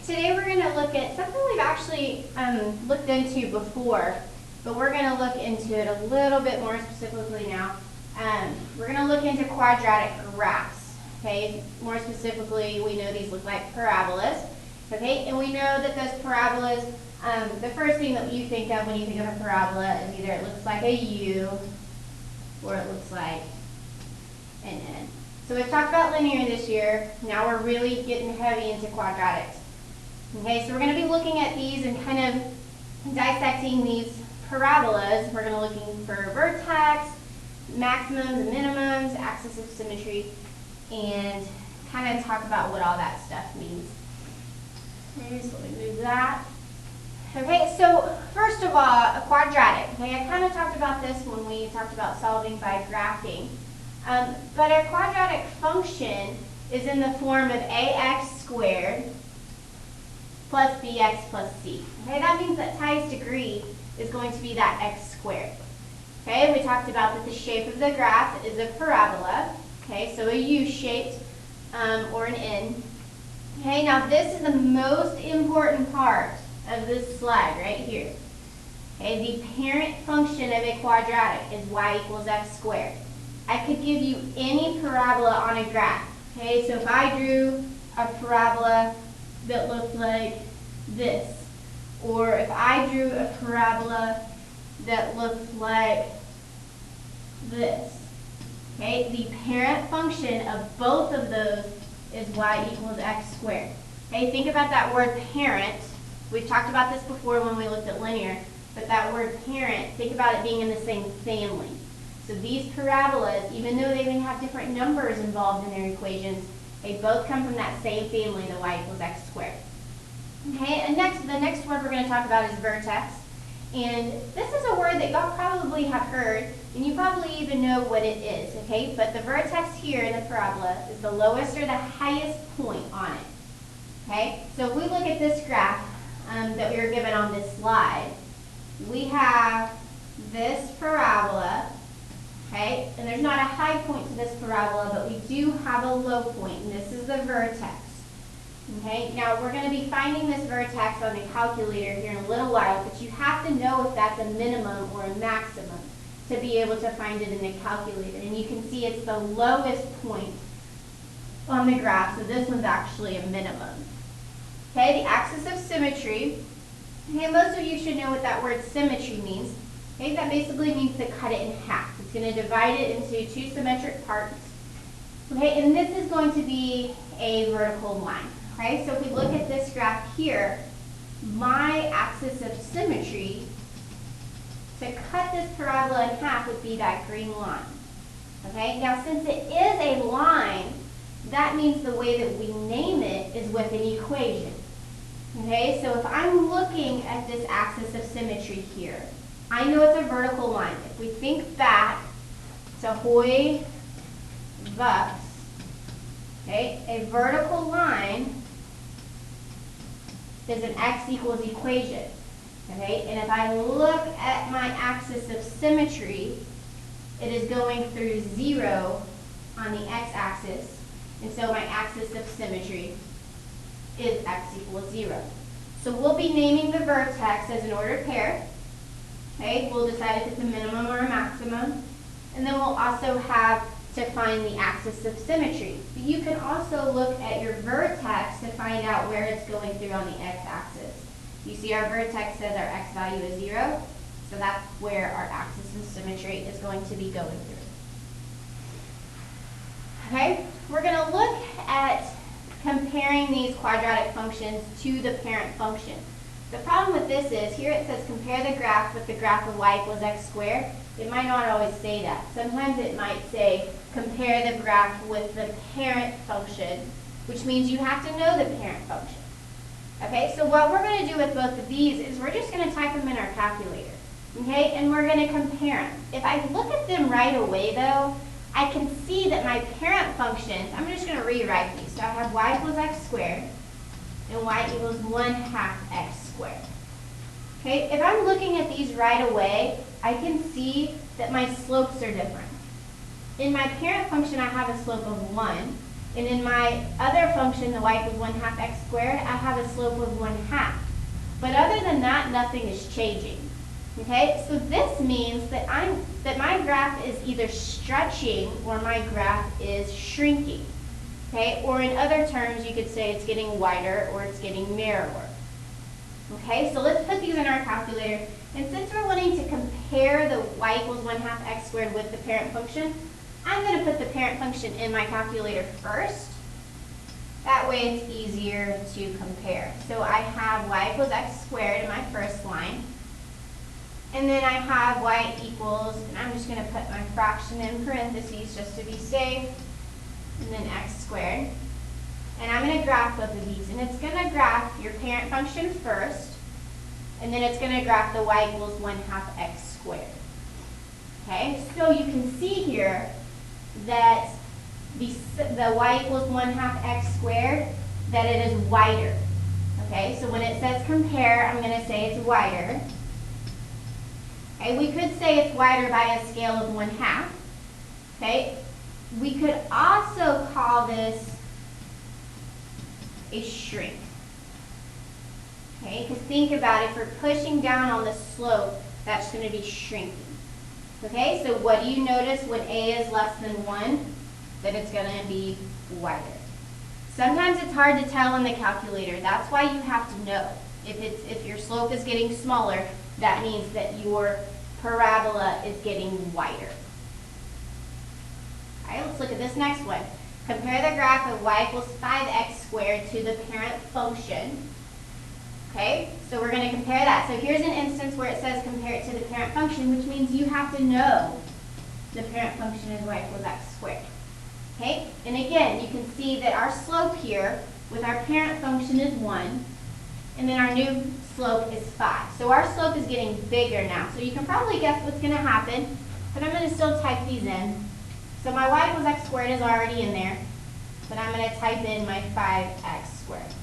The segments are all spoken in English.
Today we're going to look at something we've actually looked into before, but we're going to look into it a little bit more specifically now. We're going to look into quadratic graphs. Okay, more specifically, we know these look like parabolas. Okay, and we know that those parabolas, the first thing that you think of when you think of a parabola is either it looks like a U or it looks like an N. So we've talked about linear this year. Now we're really getting heavy into quadratics. Okay, so we're going to be looking at these and kind of dissecting these parabolas. We're going to be looking for vertex, maximums and minimums, axis of symmetry, and kind of talk about what all that stuff means. Okay, so let me move that. Okay, so first of all, a quadratic. Okay, I kind of talked about this when we talked about solving by graphing. But a quadratic function is in the form of ax squared plus bx plus c. Okay, that means that Ty's degree is going to be that x squared. Okay, we talked about that the shape of the graph is a parabola. Okay, so a U-shaped or an N. Okay, now this is the most important part of this slide right here. Okay, the parent function of a quadratic is y equals x squared. I could give you any parabola on a graph. Okay, so if I drew a parabola that looked like this, or if I drew a parabola that looked like this, okay, the parent function of both of those is y equals x squared. Okay, think about that word parent. We've talked about this before when we looked at linear, but that word parent, think about it being in the same family. So these parabolas, even though they may have different numbers involved in their equations, they both come from that same family, the y equals x squared. Okay, and the next word we're going to talk about is vertex. And this is a word that y'all probably have heard, and you probably even know what it is, okay? But the vertex here in the parabola is the lowest or the highest point on it. Okay, so if we look at this graph that we were given on this slide, we have this parabola. Okay, and there's not a high point to this parabola, but we do have a low point, and this is the vertex. Okay, now we're going to be finding this vertex on the calculator here in a little while, but you have to know if that's a minimum or a maximum to be able to find it in the calculator. And you can see it's the lowest point on the graph, so this one's actually a minimum. Okay, the axis of symmetry. Okay, most of you should know what that word symmetry means. Okay, that basically means to cut it in half. It's going to divide it into two symmetric parts. Okay, and this is going to be a vertical line. Okay, so if we look at this graph here, my axis of symmetry to cut this parabola in half would be that green line. Okay, now since it is a line, that means the way that we name it is with an equation. Okay, so if I'm looking at this axis of symmetry here, I know it's a vertical line. If we think back to Hoy Bucks, okay, a vertical line is an x equals equation. Okay, and if I look at my axis of symmetry, it is going through 0 on the x-axis, and so my axis of symmetry is x equals 0. So we'll be naming the vertex as an ordered pair. Okay, we'll decide if it's a minimum or a maximum, and then we'll also have to find the axis of symmetry. But you can also look at your vertex to find out where it's going through on the x-axis. You see our vertex says our x value is 0, so that's where our axis of symmetry is going to be going through. Okay, we're going to look at comparing these quadratic functions to the parent function. The problem with this is, here it says compare the graph with the graph of y equals x squared. It might not always say that. Sometimes it might say compare the graph with the parent function, which means you have to know the parent function. Okay, so what we're going to do with both of these is we're just going to type them in our calculator. Okay, and we're going to compare them. If I look at them right away though, I can see that my parent functions, I'm just going to rewrite these. So I have y equals x squared and y equals 1/2 x squared. Okay, if I'm looking at these right away, I can see that my slopes are different. In my parent function, I have a slope of 1, And in my other function, the y equals 1/2 x squared, I have a slope of 1/2. But other than that, nothing is changing. Okay, so this means that my graph is either stretching or my graph is shrinking. Okay, or in other terms, you could say it's getting wider or it's getting narrower. Okay, so let's put these in our calculator. And since we're wanting to compare the y equals 1/2 x squared with the parent function, I'm going to put the parent function in my calculator first. That way it's easier to compare. So I have y equals x squared in my first line. And then I have y equals, and I'm just going to put my fraction in parentheses just to be safe, and then x squared. And I'm going to graph both of these. And it's going to graph your parent function first, and then it's going to graph the y equals 1/2 x squared. Okay, so you can see here that the y equals 1/2 x squared, that it is wider. Okay, so when it says compare, I'm going to say it's wider. Okay, we could say it's wider by a scale of 1/2. Okay, we could also call this a shrink. Okay, because think about it, if we're pushing down on the slope, that's going to be shrinking. Okay, so what do you notice when a is less than 1? That it's going to be wider. Sometimes it's hard to tell in the calculator. That's why you have to know. If your slope is getting smaller, that means that your parabola is getting wider. All right, let's look at this next one. Compare the graph of y equals 5x squared to the parent function. Okay, so we're going to compare that. So here's an instance where it says compare it to the parent function, which means you have to know the parent function is y equals x squared. Okay, and again, you can see that our slope here with our parent function is 1, and then our new slope is 5. So our slope is getting bigger now. So you can probably guess what's going to happen, but I'm going to still type these in. So my y equals x squared is already in there, but I'm going to type in my 5x squared.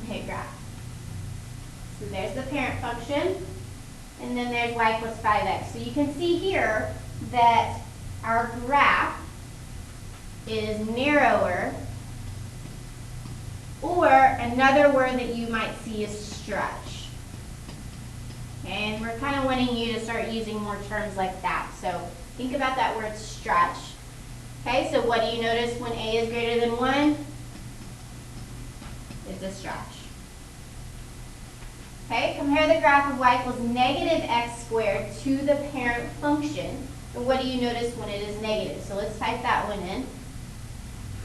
Okay, graph. So there's the parent function, and then there's y equals 5x. So you can see here that our graph is narrower, or another word that you might see is stretch. Okay, and we're kind of wanting you to start using more terms like that. So think about that word stretch. Okay, so what do you notice when a is greater than 1? It's a stretch. Okay, compare the graph of y equals negative x squared to the parent function. And what do you notice when it is negative? So let's type that one in.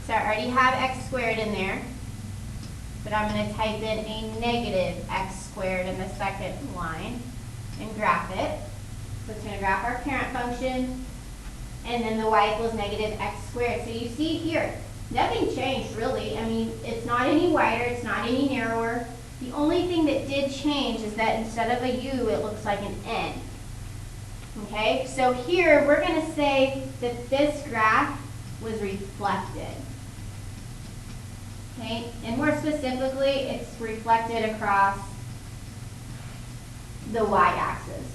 So I already have x squared in there, but I'm going to type in a negative x squared in the second line and graph it. So it's going to graph our parent function, and then the y equals negative x squared. So you see here, nothing changed really. I mean, it's not any wider, it's not any narrower. The only thing that did change is that instead of a U, it looks like an N. Okay, so here we're going to say that this graph was reflected. Okay, and more specifically, it's reflected across the y-axis.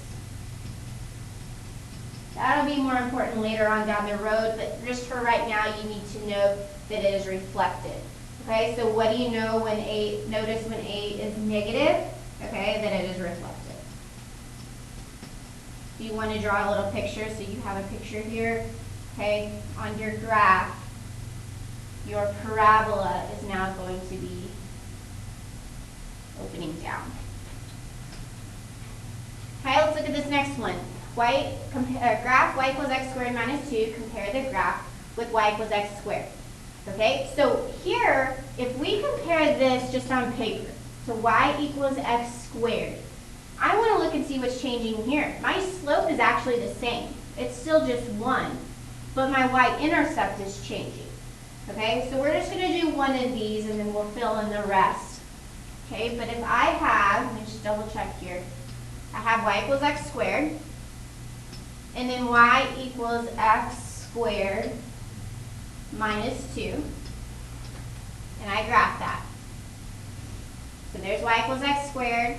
That'll be more important later on down the road, but just for right now, you need to know that it is reflected. Okay, so what do you know when notice when a is negative? Okay, that it is reflected. Do you want to draw a little picture so you have a picture here? Okay, on your graph, your parabola is now going to be opening down. Okay, let's look at this next one. Graph y equals x squared minus 2, compare the graph with y equals x squared. Okay, so here, if we compare this just on paper to y equals x squared, I want to look and see what's changing here. My slope is actually the same. It's still just 1, but my y-intercept is changing. Okay, so we're just going to do one of these and then we'll fill in the rest. Okay, but if I have, let me just double check here. I have y equals x squared, and then y equals x squared minus 2, and I graph that. So there's y equals x squared,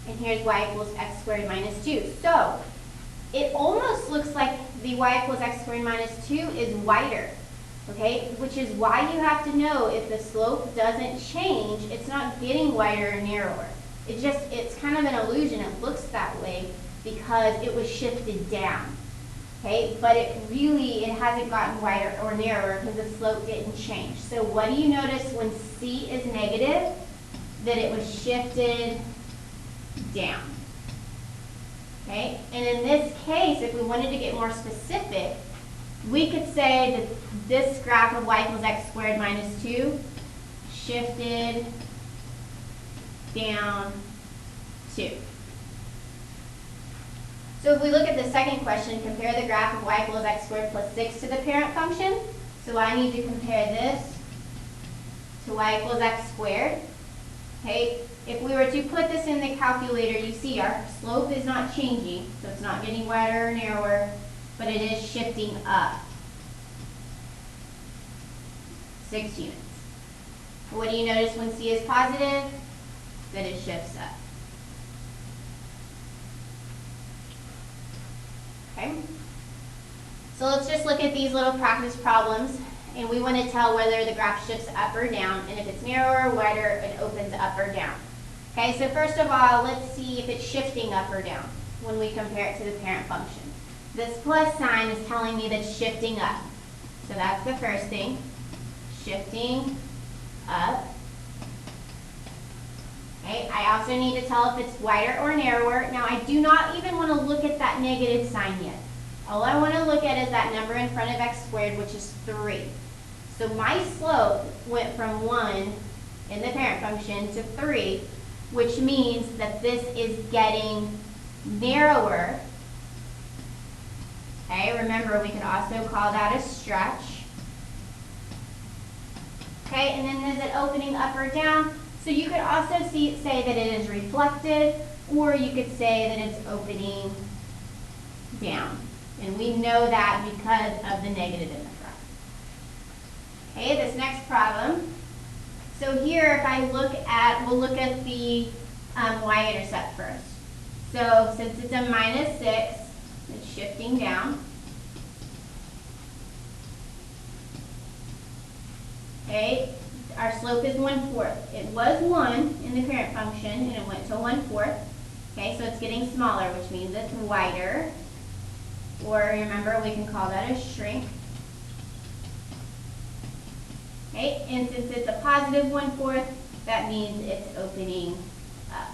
and here's y equals x squared minus 2. So it almost looks like the y equals x squared minus 2 is wider. Okay, which is why you have to know if the slope doesn't change, it's not getting wider or narrower. It's kind of an illusion. It looks that way because it was shifted down. Okay, but it hasn't gotten wider or narrower because the slope didn't change. So what do you notice when C is negative? That it was shifted down. Okay, and in this case, if we wanted to get more specific, we could say that this graph of y equals x squared minus 2 shifted down 2. So if we look at the second question, compare the graph of y equals x squared plus 6 to the parent function. So I need to compare this to y equals x squared. Okay, if we were to put this in the calculator, you see our slope is not changing, so it's not getting wider or narrower, but it is shifting up 6 units. What do you notice when C is positive? That it shifts up. Okay, so let's just look at these little practice problems, and we want to tell whether the graph shifts up or down, and if it's narrower, wider, it opens up or down. Okay, so first of all, let's see if it's shifting up or down when we compare it to the parent function. This plus sign is telling me that it's shifting up. So that's the first thing, shifting up. Okay, I also need to tell if it's wider or narrower. Now, I do not even want to look at that negative sign yet. All I want to look at is that number in front of x squared, which is 3. So my slope went from 1 in the parent function to 3, which means that this is getting narrower. Okay, remember, we could also call that a stretch. Okay, and then is it opening up or down? So you could also say that it is reflected, or you could say that it's opening down. And we know that because of the negative in the front. Okay, this next problem. So here, if I look at, we'll look at the y-intercept first. So since it's a minus 6, it's shifting down. Okay, our slope is 1/4. It was 1 in the parent function, and it went to 1/4. Okay, so it's getting smaller, which means it's wider. Or remember, we can call that a shrink. Okay, and since it's a positive 1/4, that means it's opening up.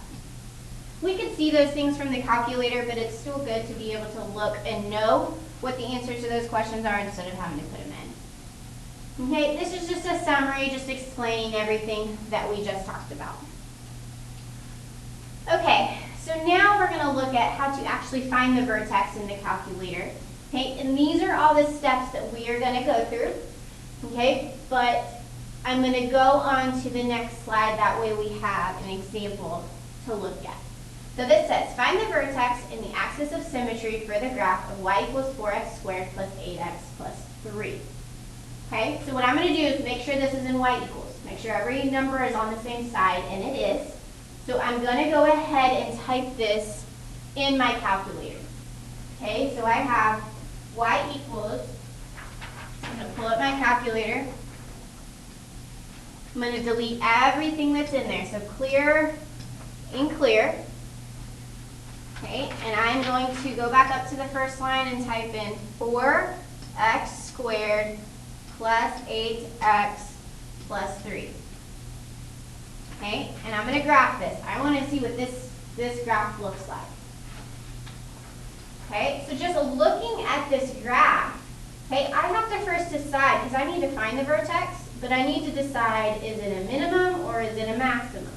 We could see those things from the calculator, but it's still good to be able to look and know what the answers to those questions are instead of having to put them in. Okay, this is just a summary, just explaining everything that we just talked about. Okay, so now we're going to look at how to actually find the vertex in the calculator. Okay, and these are all the steps that we are going to go through. Okay, but I'm going to go on to the next slide. That way we have an example to look at. So this says, find the vertex in the axis of symmetry for the graph of y equals 4x squared plus 8x plus 3. Okay, so what I'm going to do is make sure this is in y equals. Make sure every number is on the same side, and it is. So I'm going to go ahead and type this in my calculator. Okay, so I have y equals, I'm going to pull up my calculator. I'm going to delete everything that's in there. So clear and clear. Okay, and I'm going to go back up to the first line and type in 4x squared plus 8x plus 3. Okay, and I'm going to graph this. I want to see what this graph looks like. Okay, so just looking at this graph, okay, I have to first decide, because I need to find the vertex, but I need to decide, is it a minimum or is it a maximum?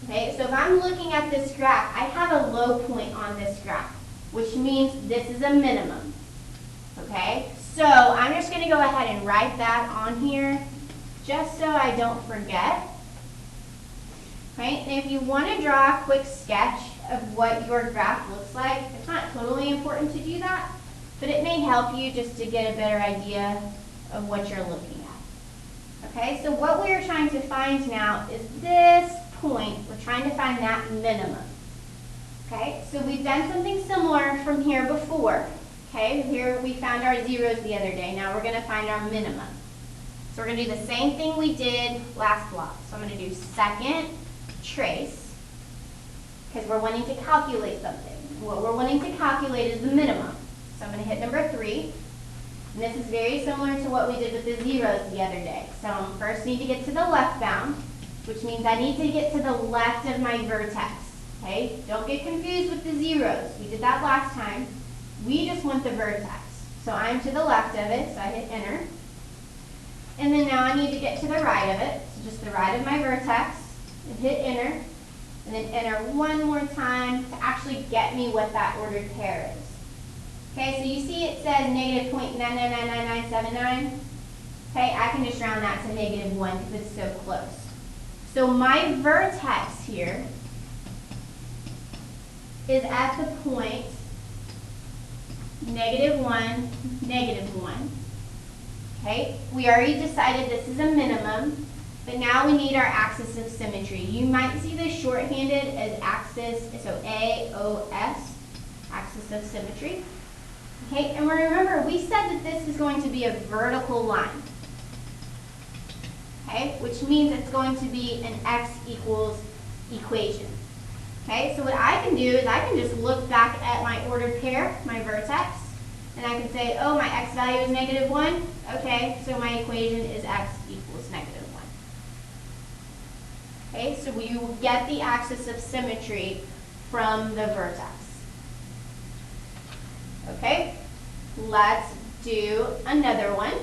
Okay, so if I'm looking at this graph, I have a low point on this graph, which means this is a minimum. Okay, so I'm just going to go ahead and write that on here, just so I don't forget. Right, and if you want to draw a quick sketch of what your graph looks like, it's not totally important to do that, but it may help you just to get a better idea of what you're looking at. Okay, so what we are trying to find now is this point. We're trying to find that minimum. Okay, so we've done something similar from here before. Okay, here we found our zeros the other day. Now we're going to find our minimum. So we're going to do the same thing we did last block. So I'm going to do second trace, because we're wanting to calculate something. What we're wanting to calculate is the minimum. So I'm going to hit number 3. And this is very similar to what we did with the zeros the other day. So I first need to get to the left bound, which means I need to get to the left of my vertex. Okay? Don't get confused with the zeros. We did that last time. We just want the vertex. So I'm to the left of it, so I hit enter. And then now I need to get to the right of it, so just the right of my vertex, and hit enter. And then enter one more time to actually get me what that ordered pair is. Okay, so you see it says negative 0.999979. Okay, I can just round that to negative 1 because it's so close. So my vertex here is at the point negative 1, negative 1. Okay, we already decided this is a minimum, but now we need our axis of symmetry. You might see this shorthanded as axis, so AOS, axis of symmetry. Okay, and remember, we said that this is going to be a vertical line. Okay, which means it's going to be an x equals equation. Okay, so what I can do is I can just look back at my ordered pair, my vertex, and I can say, oh, my x value is negative 1. Okay, so my equation is x equals negative 1. Okay, so you will get the axis of symmetry from the vertex. Okay, let's do another one.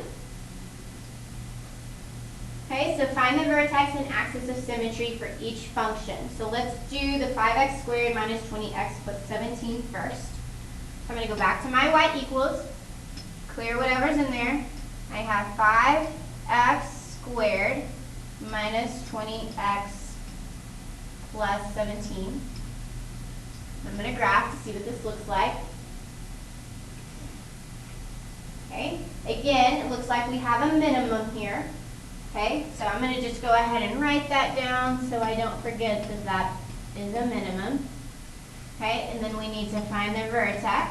Okay, so find the vertex and axis of symmetry for each function. So let's do the 5x squared minus 20x plus 17 first. I'm going to go back to my y equals, clear whatever's in there. I have 5x squared minus 20x plus 17. I'm going to graph to see what this looks like. Okay, again, it looks like we have a minimum here. Okay, so I'm going to just go ahead and write that down so I don't forget that that is a minimum. Okay, and then we need to find the vertex,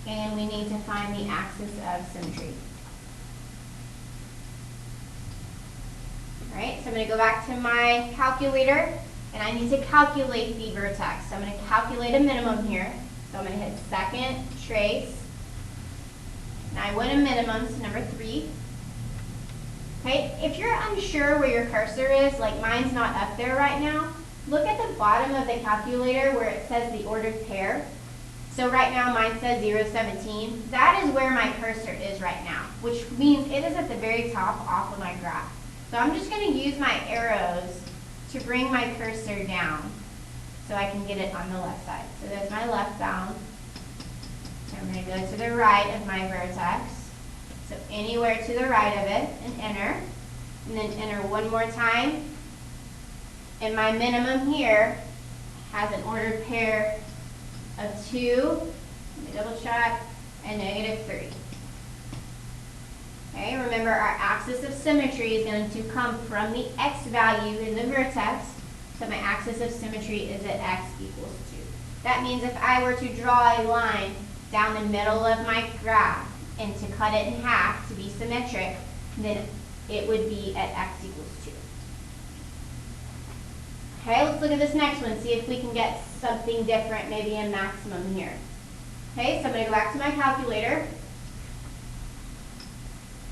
and we need to find the axis of symmetry. All right, so I'm going to go back to my calculator, and I need to calculate the vertex. So I'm going to calculate a minimum here. So I'm going to hit second trace. Now I want a minimum, so number 3. Okay, if you're unsure where your cursor is, like mine's not up there right now, look at the bottom of the calculator where it says the ordered pair. So right now mine says 0.17. That is where my cursor is right now, which means it is at the very top off of my graph. So I'm just going to use my arrows to bring my cursor down so I can get it on the left side. So there's my left bound. I'm going to go to the right of my vertex. So anywhere to the right of it, and enter. And then enter one more time. And my minimum here has an ordered pair of 2, let me double check, and negative 3. Okay, remember our axis of symmetry is going to come from the x value in the vertex. So my axis of symmetry is at x equals 2. That means if I were to draw a line down the middle of my graph and to cut it in half to be symmetric, then it would be at x equals 2. Okay, let's look at this next one, see if we can get something different, maybe a maximum here. Okay, so I'm going to go back to my calculator,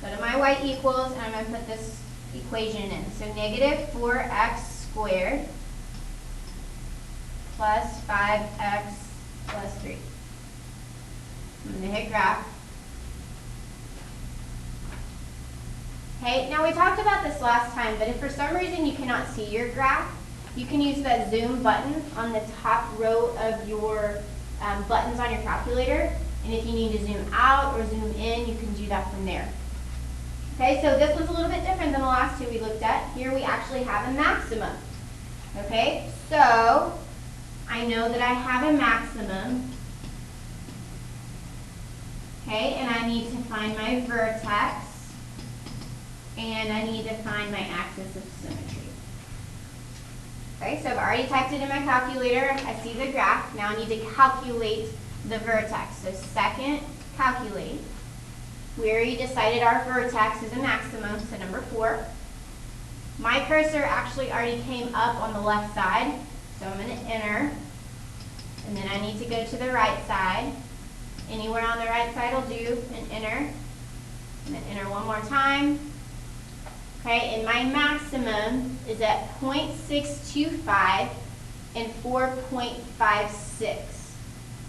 go to my y equals, and I'm going to put this equation in. So negative 4x squared plus 5x plus 3. I'm going to hit graph. Okay, now we talked about this last time, but if for some reason you cannot see your graph, you can use that zoom button on the top row of your buttons on your calculator. And if you need to zoom out or zoom in, you can do that from there. Okay, so this was a little bit different than the last two we looked at. Here we actually have a maximum. Okay, so I know that I have a maximum. Okay, and I need to find my vertex, and I need to find my axis of symmetry. Okay, so I've already typed it in my calculator. I see the graph. Now I need to calculate the vertex. So second, calculate. We already decided our vertex is a maximum, so number 4. My cursor actually already came up on the left side, so I'm going to enter. And then I need to go to the right side. Anywhere on the right side will do, and enter. And then enter one more time. Okay, and my maximum is at 0.625 and 4.56.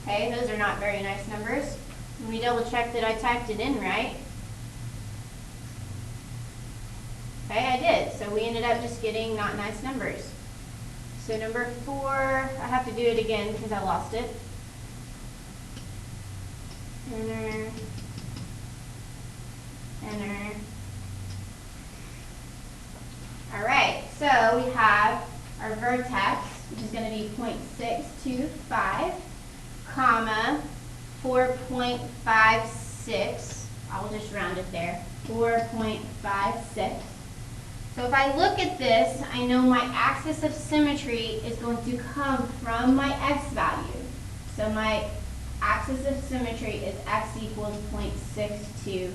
Okay, those are not very nice numbers. Let me double check that I typed it in right. Okay, I did. So we ended up just getting not nice numbers. So number 4, I have to do it again because I lost it. Enter. Enter. All right, so we have our vertex, which is going to be 0.625, comma, 4.56. I will just round it there, 4.56. So if I look at this, I know my axis of symmetry is going to come from my x value. So my axis of symmetry is x equals 0.625,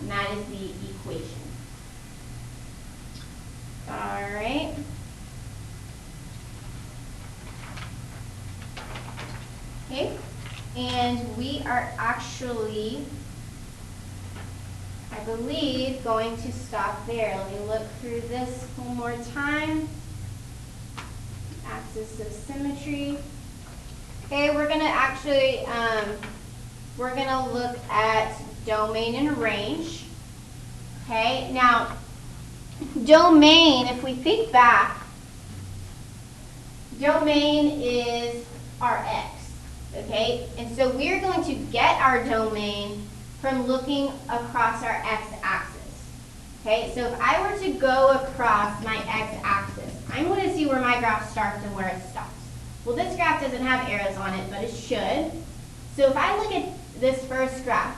and that is the equation. All right. Okay, and we are actually, I believe, going to stop there. Let me look through this one more time. Axis of symmetry. Okay, we're going to actually, we're going to look at domain and range. Okay, now, domain, if we think back, domain is our x. Okay, and so we're going to get our domain from looking across our x-axis. Okay, so if I were to go across my x-axis, I'm going to see where my graph starts and where it stops. Well, this graph doesn't have arrows on it, but it should. So if I look at this first graph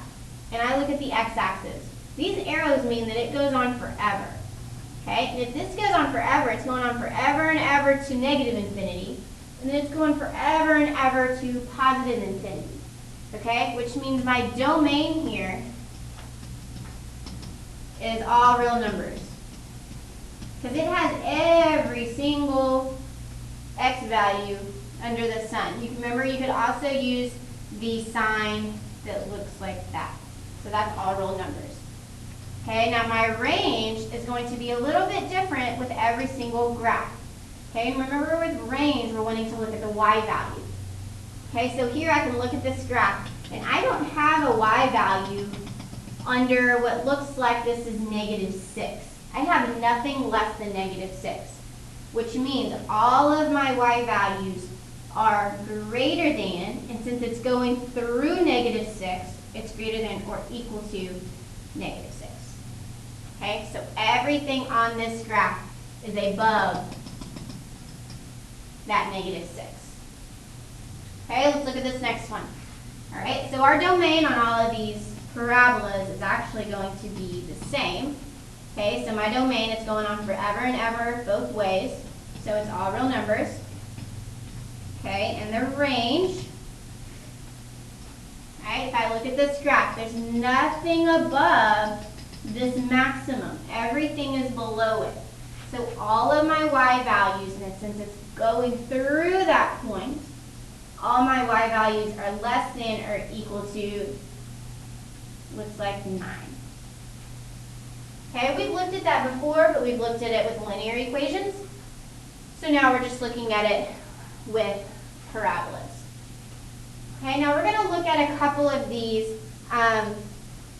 and I look at the x-axis, these arrows mean that it goes on forever. Okay, and if this goes on forever, it's going on forever and ever to negative infinity. And then it's going forever and ever to positive infinity, okay? Which means my domain here is all real numbers. Because it has every single x value under the sun. You can remember you could also use the sign that looks like that. So that's all real numbers. Okay, now my range is going to be a little bit different with every single graph. Okay, and remember with range, we're wanting to look at the y value. Okay, so here I can look at this graph, and I don't have a y value under what looks like this is -6. I have nothing less than -6, which means all of my y values are greater than, and since it's going through -6, it's greater than or equal to -6. Okay, so everything on this graph is above that -6. Okay, let's look at this next one. All right, so our domain on all of these parabolas is actually going to be the same. Okay, so my domain is going on forever and ever both ways, so it's all real numbers. Okay, and the range, all right, if I look at this graph, there's nothing above this maximum. Everything is below it. So all of my y values, and since it's going through that point, all my y values are less than or equal to, looks like 9. Okay, we've looked at that before, but we've looked at it with linear equations. So now we're just looking at it with parabolas. Okay, now we're going to look at a couple of these.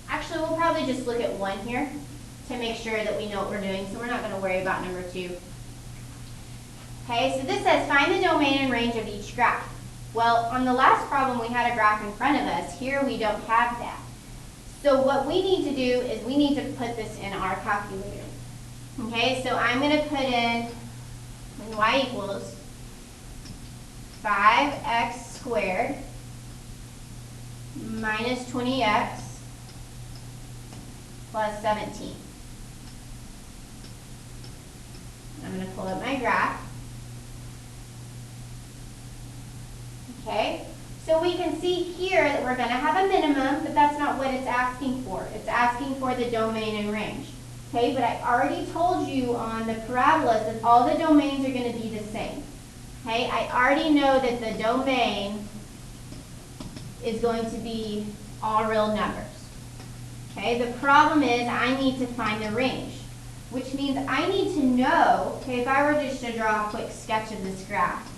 Actually, we'll probably just look at one here to make sure that we know what we're doing, so we're not going to worry about number 2. Okay, so this says find the domain and range of each graph. Well, on the last problem we had a graph in front of us. Here we don't have that. So what we need to do is we need to put this in our calculator. Okay, so I'm going to put in y equals 5x squared minus 20x plus 17. I'm going to pull up my graph. Okay, So we can see here that we're going to have a minimum, but that's not what it's asking for. It's asking for the domain and range. Okay, but I already told you on the parabolas that all the domains are going to be the same. Okay, I already know that the domain is going to be all real numbers. Okay, the problem is I need to find the range, which means I need to know, okay, if I were just to draw a quick sketch of this graph.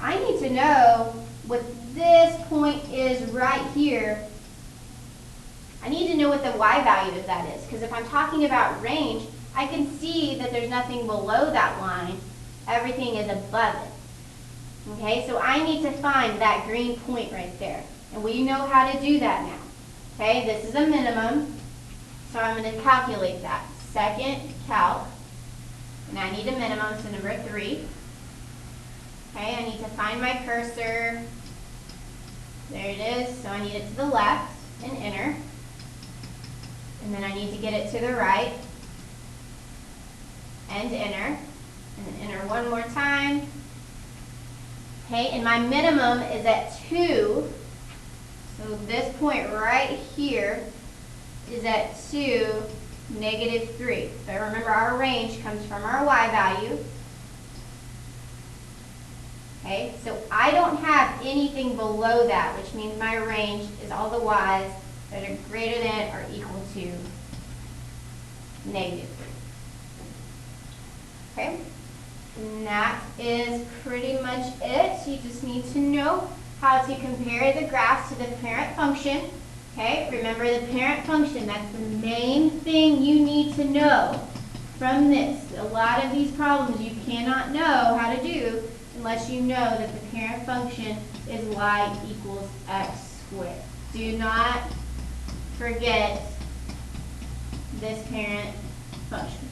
I need to know what this point is right here. I need to know what the y value of that is, because if I'm talking about range, I can see that there's nothing below that line. Everything is above it. Okay, so I need to find that green point right there. And we know how to do that now. Okay, this is a minimum, so I'm going to calculate that. Second calc, and I need a minimum, so number 3. Okay, I need to find my cursor. There it is, so I need it to the left and enter. And then I need to get it to the right and enter. And then enter one more time. Okay, and my minimum is at 2. So this point right here is at 2, -3. But remember, our range comes from our y value. Okay, so I don't have anything below that, which means my range is all the y's that are greater than or equal to -3. Okay, and that is pretty much it. You just need to know how to compare the graphs to the parent function. Okay, remember the parent function, that's the main thing you need to know from this. A lot of these problems you cannot know how to do unless you know that the parent function is y equals x squared. Do not forget this parent function.